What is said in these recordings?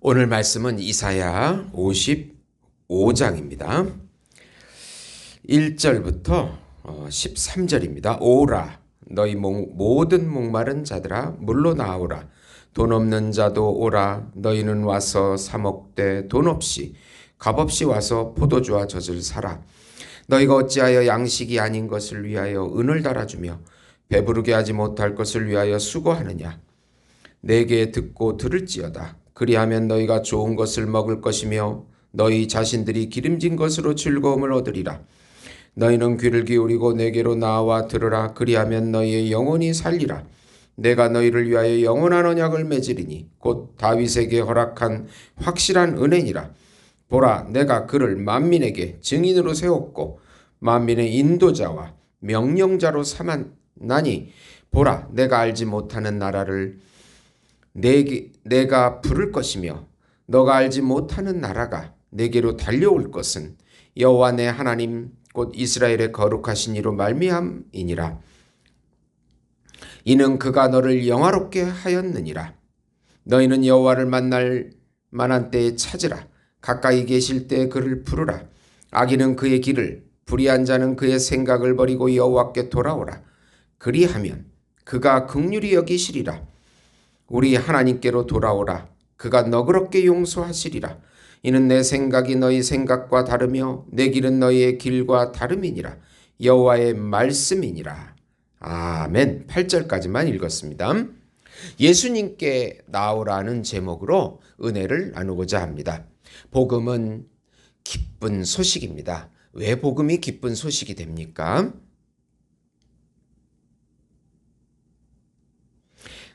오늘 말씀은 이사야 55장입니다. 1절부터 13절입니다. 오라 너희 모든 목마른 자들아 물로 나오라. 돈 없는 자도 오라. 너희는 와서 사 먹되 돈 없이 값없이 와서 포도주와 젖을 사라. 너희가 어찌하여 양식이 아닌 것을 위하여 은을 달아주며 배부르게 하지 못할 것을 위하여 수고하느냐. 내게 듣고 들을지어다. 그리하면 너희가 좋은 것을 먹을 것이며 너희 자신들이 기름진 것으로 즐거움을 얻으리라. 너희는 귀를 기울이고 내게로 나와 들으라. 그리하면 너희의 영혼이 살리라. 내가 너희를 위하여 영원한 언약을 맺으리니 곧 다윗에게 허락한 확실한 은혜니라. 보라, 내가 그를 만민에게 증인으로 세웠고 만민의 인도자와 명령자로 삼았나니 보라, 내가 알지 못하는 나라를 내가 부를 것이며 너가 알지 못하는 나라가 내게로 달려올 것은 여호와 내 하나님 곧 이스라엘의 거룩하신 이로 말미암이니라. 이는 그가 너를 영화롭게 하였느니라. 너희는 여호와를 만날 만한 때에 찾으라. 가까이 계실 때 그를 부르라. 악인은 그의 길을, 불의한 자는 그의 생각을 버리고 여호와께 돌아오라. 그리하면 그가 긍휼히 여기시리라. 우리 하나님께로 돌아오라. 그가 너그럽게 용서하시리라. 이는 내 생각이 너희 생각과 다르며 내 길은 너희의 길과 다름이니라. 여호와의 말씀이니라. 아멘. 8절까지만 읽었습니다. 예수님께 나오라는 제목으로 은혜를 나누고자 합니다. 복음은 기쁜 소식입니다. 왜 복음이 기쁜 소식이 됩니까?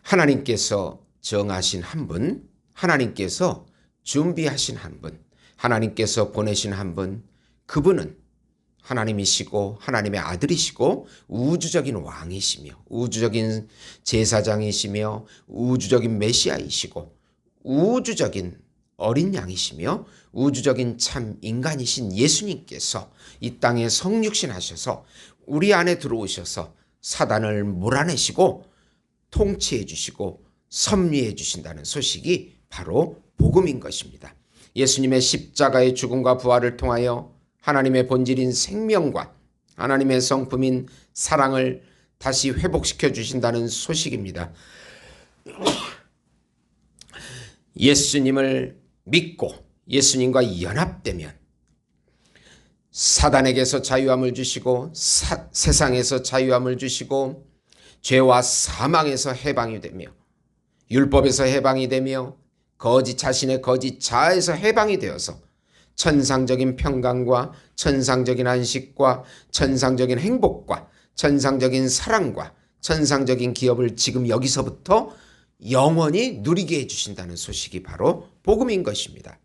하나님께서 정하신 한 분, 하나님께서 준비하신 한 분, 하나님께서 보내신 한 분, 그분은 하나님이시고 하나님의 아들이시고 우주적인 왕이시며 우주적인 제사장이시며 우주적인 메시아이시고 우주적인 어린 양이시며 우주적인 참 인간이신 예수님께서 이 땅에 성육신하셔서 우리 안에 들어오셔서 사단을 몰아내시고 통치해 주시고 섭리해 주신다는 소식이 바로 복음인 것입니다. 예수님의 십자가의 죽음과 부활을 통하여 하나님의 본질인 생명과 하나님의 성품인 사랑을 다시 회복시켜 주신다는 소식입니다. 예수님을 믿고 예수님과 연합되면 사단에게서 자유함을 주시고 세상에서 자유함을 주시고 죄와 사망에서 해방이 되며 율법에서 해방이 되며 자신의 거짓 자아에서 해방이 되어서 천상적인 평강과 천상적인 안식과 천상적인 행복과 천상적인 사랑과 천상적인 기업을 지금 여기서부터 영원히 누리게 해주신다는 소식이 바로 복음인 것입니다.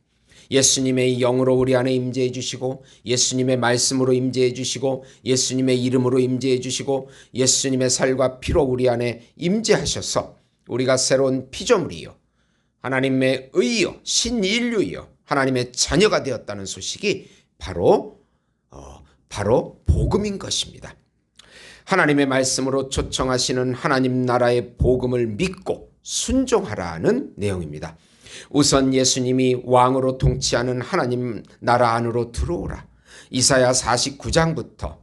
예수님의 영으로 우리 안에 임재해 주시고 예수님의 말씀으로 임재해 주시고 예수님의 이름으로 임재해 주시고 예수님의 살과 피로 우리 안에 임재하셔서 우리가 새로운 피조물이요 하나님의 의요 신인류요 하나님의 자녀가 되었다는 소식이 바로 복음인 것입니다. 하나님의 말씀으로 초청하시는 하나님 나라의 복음을 믿고 순종하라는 내용입니다. 우선 예수님이 왕으로 통치하는 하나님 나라 안으로 들어오라. 이사야 49장부터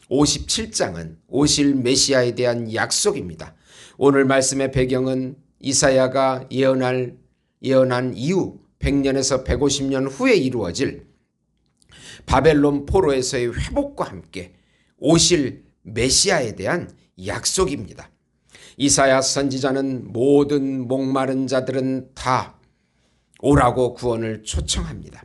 57장은 오실 메시아에 대한 약속입니다. 오늘 말씀의 배경은 이사야가 예언한 이후 100년에서 150년 후에 이루어질 바벨론 포로에서의 회복과 함께 오실 메시아에 대한 약속입니다. 이사야 선지자는 모든 목마른 자들은 다 오라고 구원을 초청합니다.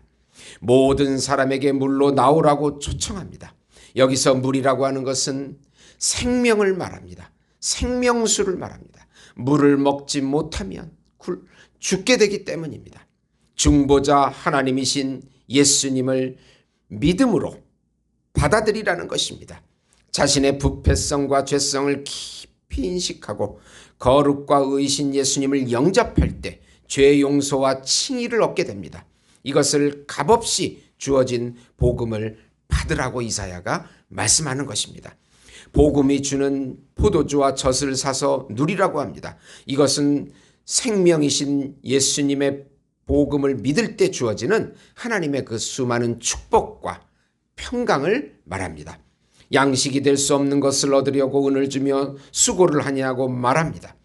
모든 사람에게 물로 나오라고 초청합니다. 여기서 물이라고 하는 것은 생명을 말합니다. 생명수를 말합니다. 물을 먹지 못하면 죽게 되기 때문입니다. 중보자 하나님이신 예수님을 믿음으로 받아들이라는 것입니다. 자신의 부패성과 죄성을 깊이 인식하고 거룩과 의신 예수님을 영접할 때 죄 용서와 칭의를 얻게 됩니다. 이것을 값없이 주어진 복음을 받으라고 이사야가 말씀하는 것입니다. 복음이 주는 포도주와 젖을 사서 누리라고 합니다. 이것은 생명이신 예수님의 복음을 믿을 때 주어지는 하나님의 그 수많은 축복과 평강을 말합니다. 양식이 될 수 없는 것을 얻으려고 은을 주며 수고를 하냐고 말합니다.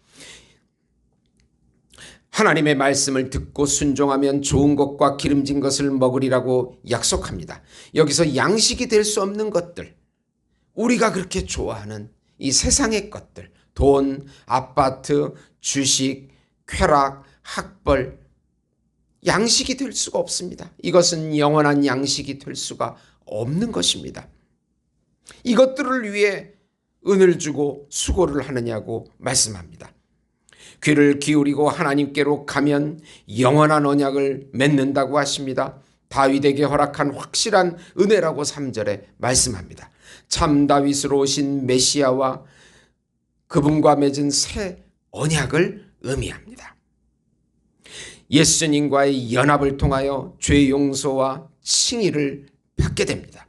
하나님의 말씀을 듣고 순종하면 좋은 것과 기름진 것을 먹으리라고 약속합니다. 여기서 양식이 될 수 없는 것들, 우리가 그렇게 좋아하는 이 세상의 것들, 돈, 아파트, 주식, 쾌락, 학벌, 양식이 될 수가 없습니다. 이것은 영원한 양식이 될 수가 없는 것입니다. 이것들을 위해 은을 주고 수고를 하느냐고 말씀합니다. 귀를 기울이고 하나님께로 가면 영원한 언약을 맺는다고 하십니다. 다윗에게 허락한 확실한 은혜라고 3절에 말씀합니다. 참 다윗으로 오신 메시아와 그분과 맺은 새 언약을 의미합니다. 예수님과의 연합을 통하여 죄 용서와 칭의를 받게 됩니다.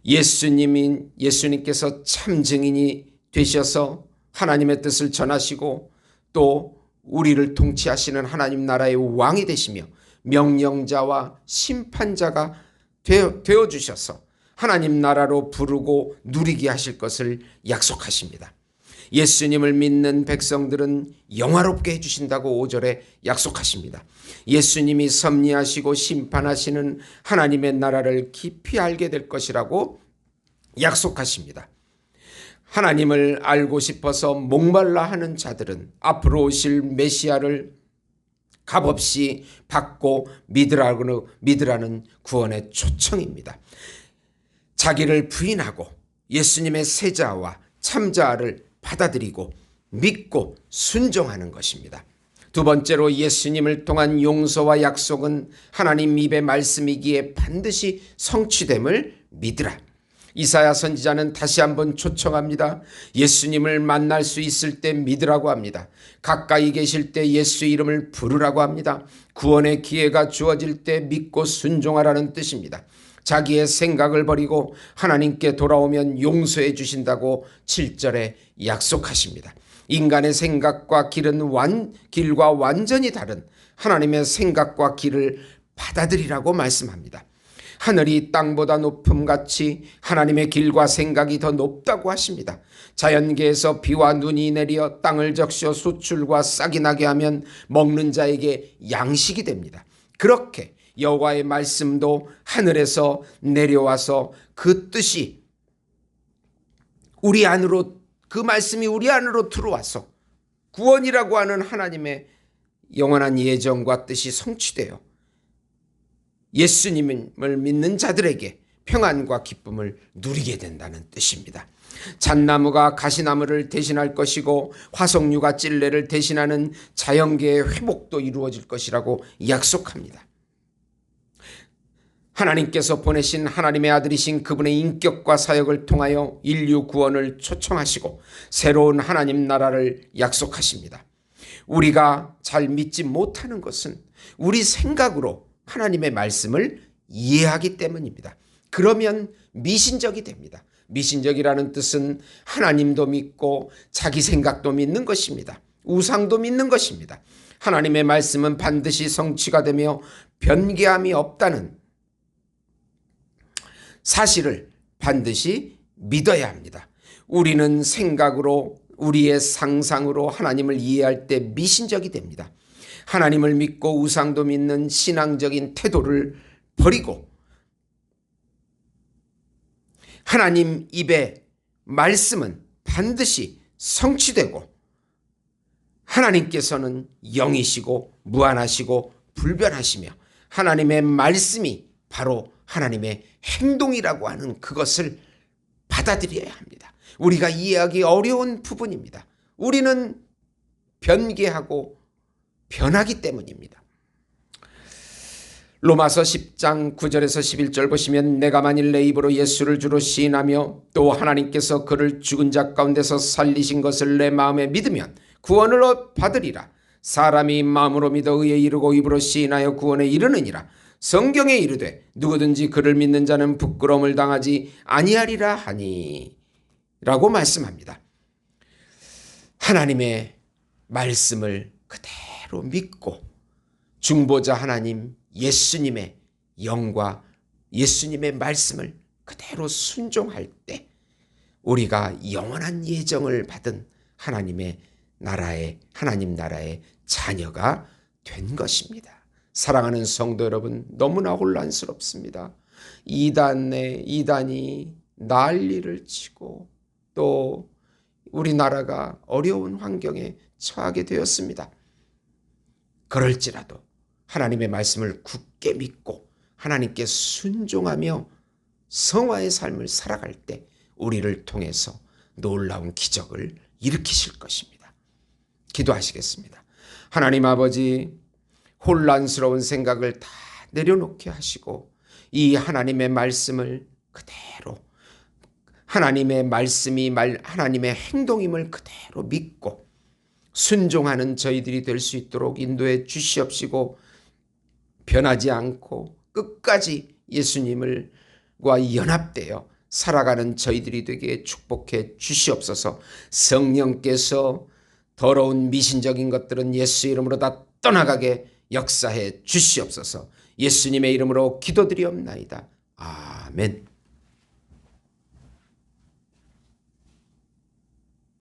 예수님께서 참 증인이 되셔서 하나님의 뜻을 전하시고 또 우리를 통치하시는 하나님 나라의 왕이 되시며 명령자와 심판자가 되어주셔서 하나님 나라로 부르고 누리게 하실 것을 약속하십니다. 예수님을 믿는 백성들은 영화롭게 해주신다고 5절에 약속하십니다. 예수님이 섭리하시고 심판하시는 하나님의 나라를 깊이 알게 될 것이라고 약속하십니다. 하나님을 알고 싶어서 목말라 하는 자들은 앞으로 오실 메시아를 값없이 받고 믿으라는 구원의 초청입니다. 자기를 부인하고 예수님의 세자와 참자를 받아들이고 믿고 순종하는 것입니다. 두 번째로 예수님을 통한 용서와 약속은 하나님 입의 말씀이기에 반드시 성취됨을 믿으라. 이사야 선지자는 다시 한번 초청합니다. 예수님을 만날 수 있을 때 믿으라고 합니다. 가까이 계실 때 예수 이름을 부르라고 합니다. 구원의 기회가 주어질 때 믿고 순종하라는 뜻입니다. 자기의 생각을 버리고 하나님께 돌아오면 용서해 주신다고 7절에 약속하십니다. 인간의 생각과 길과 완전히 다른 하나님의 생각과 길을 받아들이라고 말씀합니다. 하늘이 땅보다 높음같이 하나님의 길과 생각이 더 높다고 하십니다. 자연계에서 비와 눈이 내려 땅을 적셔 수출과 싹이 나게 하면 먹는 자에게 양식이 됩니다. 그렇게 여호와의 말씀도 하늘에서 내려와서 그 뜻이 우리 안으로, 그 말씀이 우리 안으로 들어와서 구원이라고 하는 하나님의 영원한 예정과 뜻이 성취되어 예수님을 믿는 자들에게 평안과 기쁨을 누리게 된다는 뜻입니다. 잣나무가 가시나무를 대신할 것이고 화석류가 찔레를 대신하는 자연계의 회복도 이루어질 것이라고 약속합니다. 하나님께서 보내신 하나님의 아들이신 그분의 인격과 사역을 통하여 인류 구원을 초청하시고 새로운 하나님 나라를 약속하십니다. 우리가 잘 믿지 못하는 것은 우리 생각으로 하나님의 말씀을 이해하기 때문입니다. 그러면 미신적이 됩니다. 미신적이라는 뜻은 하나님도 믿고 자기 생각도 믿는 것입니다. 우상도 믿는 것입니다. 하나님의 말씀은 반드시 성취가 되며 변개함이 없다는 사실을 반드시 믿어야 합니다. 우리는 생각으로, 우리의 상상으로 하나님을 이해할 때 미신적이 됩니다. 하나님을 믿고 우상도 믿는 신앙적인 태도를 버리고 하나님 입의 말씀은 반드시 성취되고 하나님께서는 영이시고 무한하시고 불변하시며 하나님의 말씀이 바로 하나님의 행동이라고 하는 그것을 받아들여야 합니다. 우리가 이해하기 어려운 부분입니다. 우리는 변개하고 변하기 때문입니다. 로마서 10장 9절에서 11절 보시면 내가 만일 내 입으로 예수를 주로 시인하며 또 하나님께서 그를 죽은 자 가운데서 살리신 것을 내 마음에 믿으면 구원을 받으리라. 사람이 마음으로 믿어 의에 이르고 입으로 시인하여 구원에 이르느니라. 성경에 이르되 누구든지 그를 믿는 자는 부끄러움을 당하지 아니하리라 하니 라고 말씀합니다. 하나님의 말씀을 그대로 믿고 중보자 하나님 예수님의 영과 예수님의 말씀을 그대로 순종할 때 우리가 영원한 예정을 받은 하나님 나라의 자녀가 된 것입니다. 사랑하는 성도 여러분, 너무나 혼란스럽습니다. 이단이 난리를 치고 또 우리나라가 어려운 환경에 처하게 되었습니다. 그럴지라도 하나님의 말씀을 굳게 믿고 하나님께 순종하며 성화의 삶을 살아갈 때 우리를 통해서 놀라운 기적을 일으키실 것입니다. 기도하시겠습니다. 하나님 아버지, 혼란스러운 생각을 다 내려놓게 하시고 이 하나님의 말씀을 그대로 하나님의 말씀이 하나님의 행동임을 그대로 믿고 순종하는 저희들이 될 수 있도록 인도해 주시옵시고 변하지 않고 끝까지 예수님과 연합되어 살아가는 저희들이 되게 축복해 주시옵소서. 성령께서 더러운 미신적인 것들은 예수 이름으로 다 떠나가게 역사해 주시옵소서. 예수님의 이름으로 기도드리옵나이다. 아멘.